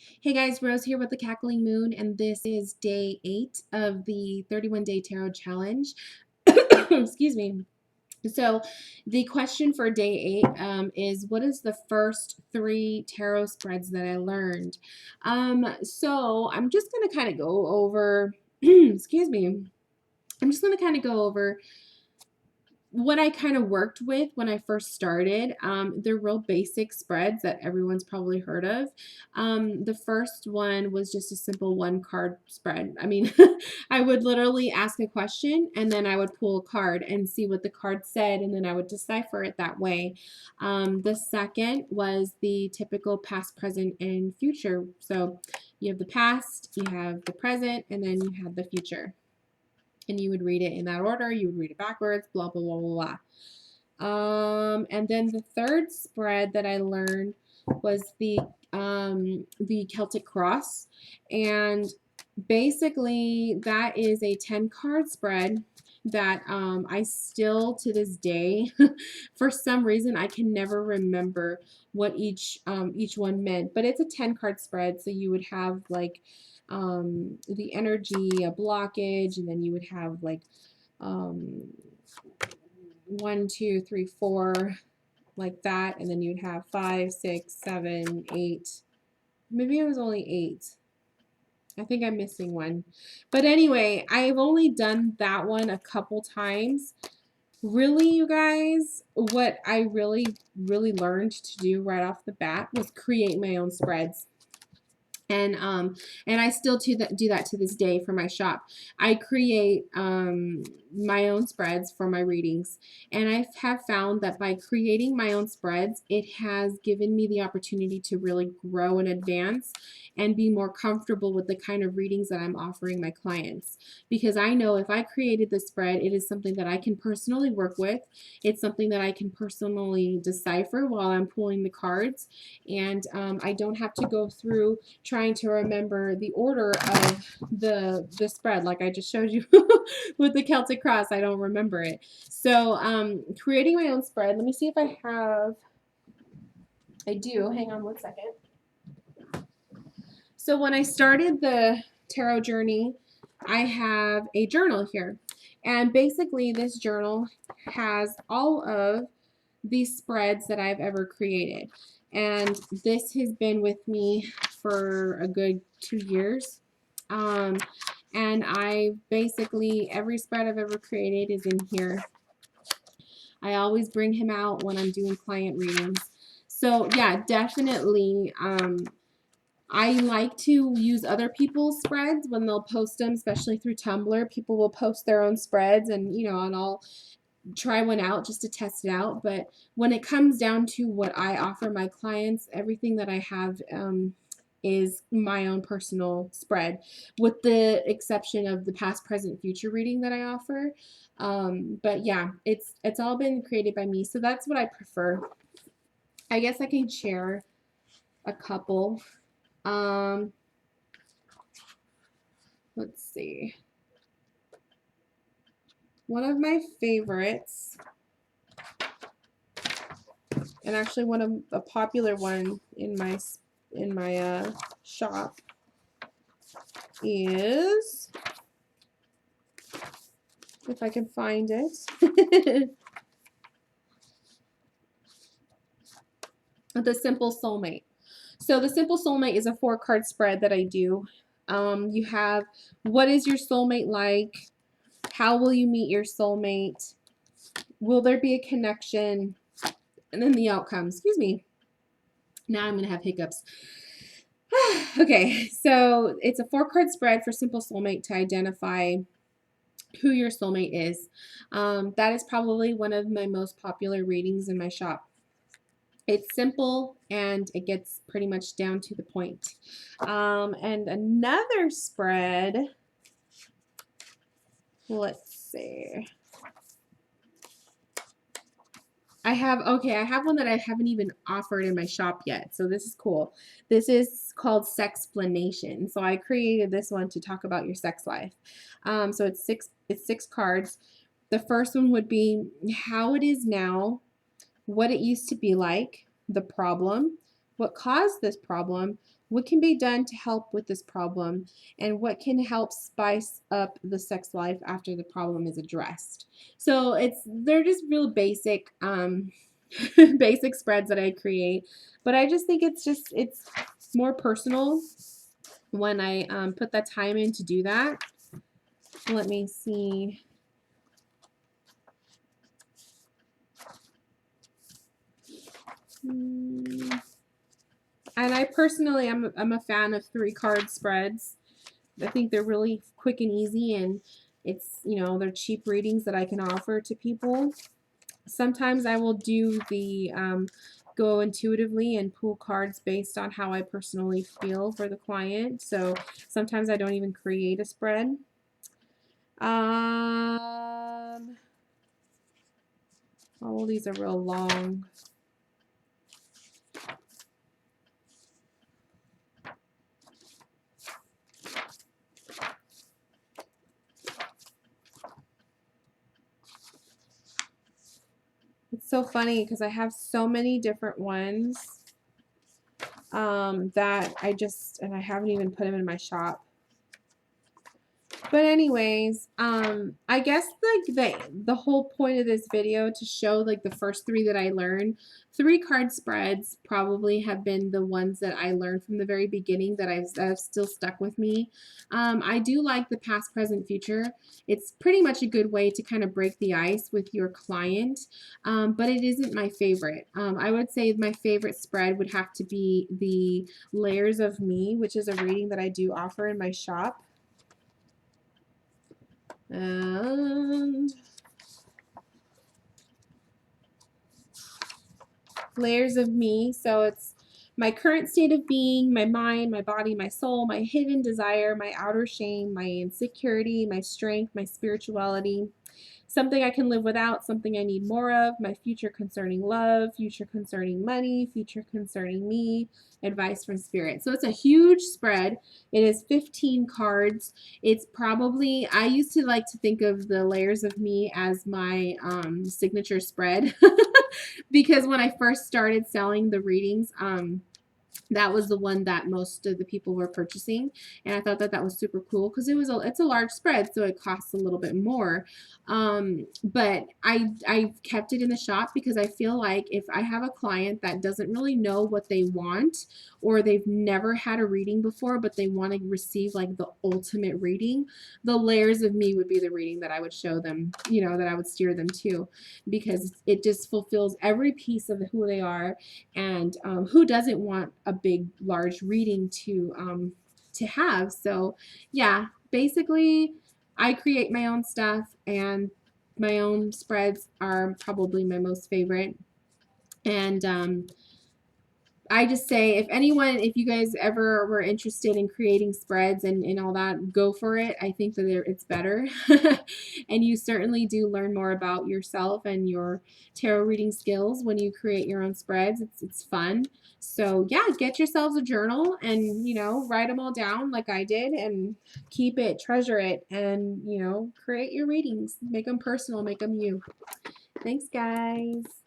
Hey guys, Rose here with the Cackling Moon, and this is day 8 of the 31-day tarot challenge. Excuse me. So, the question for day 8 is what is the first 3 tarot spreads that I learned? So I'm just going to kind of go over, excuse me, I'm just going to kind of go over what I kind of worked with when I first started. They're real basic spreads that everyone's probably heard of. The first one was just a simple 1 card spread. I mean, I would literally ask a question and then I would pull a card and see what the card said, and then I would decipher it that way. The second was the typical past, present, and future. So you have the past, you have the present, and then you have the future, and you would read it in that order. You would read it backwards, blah, blah, blah, blah, blah. And then the third spread that I learned was the Celtic Cross. And basically, that is a 10-card spread that I still, to this day, for some reason, I can never remember what each one meant. But it's a 10-card spread, so you would have like the energy, a blockage, and then you would have like um, 1, 2, 3, 4, like that, and then you'd have 5, 6, 7, 8. Maybe it was only 8. I think I'm missing one. But anyway, I've only done that one a couple times. Really, you guys, what I really learned to do right off the bat was create my own spreads. And I still do that to this day for my shop. I create my own spreads for my readings, and I have found that by creating my own spreads, it has given me the opportunity to really grow and advance and be more comfortable with the kind of readings that I'm offering my clients, because I know if I created the spread, it is something that I can personally work with. It's something that I can personally decipher while I'm pulling the cards, and I don't have to go through trying to remember the order of the spread like I just showed you with the Celtic Cross. I don't remember it. So creating my own spread. Let me see if I do. Hang on one second. So when I started the tarot journey, I have a journal here. And basically this journal has all of these spreads that I've ever created. And this has been with me for a good 2 years. And I basically, every spread I've ever created is in here. I always bring him out when I'm doing client readings. So yeah, definitely, I like to use other people's spreads when they'll post them, especially through Tumblr. People will post their own spreads, and and I'll try one out just to test it out. But when it comes down to what I offer my clients, everything that I have is my own personal spread, with the exception of the past, present, future reading that I offer. But yeah, it's all been created by me, so that's what I prefer. I guess I can share a couple. Um, let's see. One of my favorites, and actually one of a popular one in my shop, is, if I can find it, the Simple Soulmate. So the Simple Soulmate is a 4-card spread that I do. You have, what is your soulmate like? How will you meet your soulmate? Will there be a connection? And then the outcome. Excuse me. Now I'm going to have hiccups. Okay, so it's a 4-card spread for Simple Soulmate to identify who your soulmate is. That is probably one of my most popular readings in my shop. It's simple and it gets pretty much down to the point. And another spread, let's see. I have one that I haven't even offered in my shop yet, so this is cool. This is called Sexplanation. So I created this one to talk about your sex life. So it's 6 cards. The first one would be how it is now, what it used to be like, the problem, what caused this problem, what can be done to help with this problem, and what can help spice up the sex life after the problem is addressed. So they're just real basic basic spreads that I create, but I just think it's more personal when I put that time in to do that. Let me see. And I personally, I'm a fan of 3-card spreads. I think they're really quick and easy, and it's, you know, they're cheap readings that I can offer to people. Sometimes I will do the go intuitively and pull cards based on how I personally feel for the client. So sometimes I don't even create a spread. All these are real long. It's so funny because I have so many different ones that I haven't even put them in my shop. But anyways, I guess like the whole point of this video to show like the first 3 that I learned. 3-card spreads probably have been the ones that I learned from the very beginning that have still stuck with me. I do like the past, present, future. It's pretty much a good way to kind of break the ice with your client, but it isn't my favorite. I would say my favorite spread would have to be the Layers of Me, which is a reading that I do offer in my shop. And Layers of Me. So it's my current state of being, my mind, my body, my soul, my hidden desire, my outer shame, my insecurity, my strength, my spirituality, something I can live without, something I need more of, my future concerning love, future concerning money, future concerning me, advice from spirit. So it's a huge spread. It is 15 cards. It's probably, I used to like to think of the Layers of Me as my signature spread because when I first started selling the readings, that was the one that most of the people were purchasing, and I thought that that was super cool because it's a large spread, so it costs a little bit more. But I kept it in the shop because I feel like if I have a client that doesn't really know what they want, or they've never had a reading before but they want to receive like the ultimate reading, the Layers of Me would be the reading that I would show them, you know, that I would steer them to, because it just fulfills every piece of who they are. And who doesn't want a big, large reading to have? So yeah, basically I create my own stuff, and my own spreads are probably my most favorite. And I just say, if you guys ever were interested in creating spreads and all that, go for it. I think that it's better. And you certainly do learn more about yourself and your tarot reading skills when you create your own spreads. It's fun. So yeah, get yourselves a journal and, you know, write them all down like I did, and keep it, treasure it, and, you know, create your readings. Make them personal, make them you. Thanks, guys.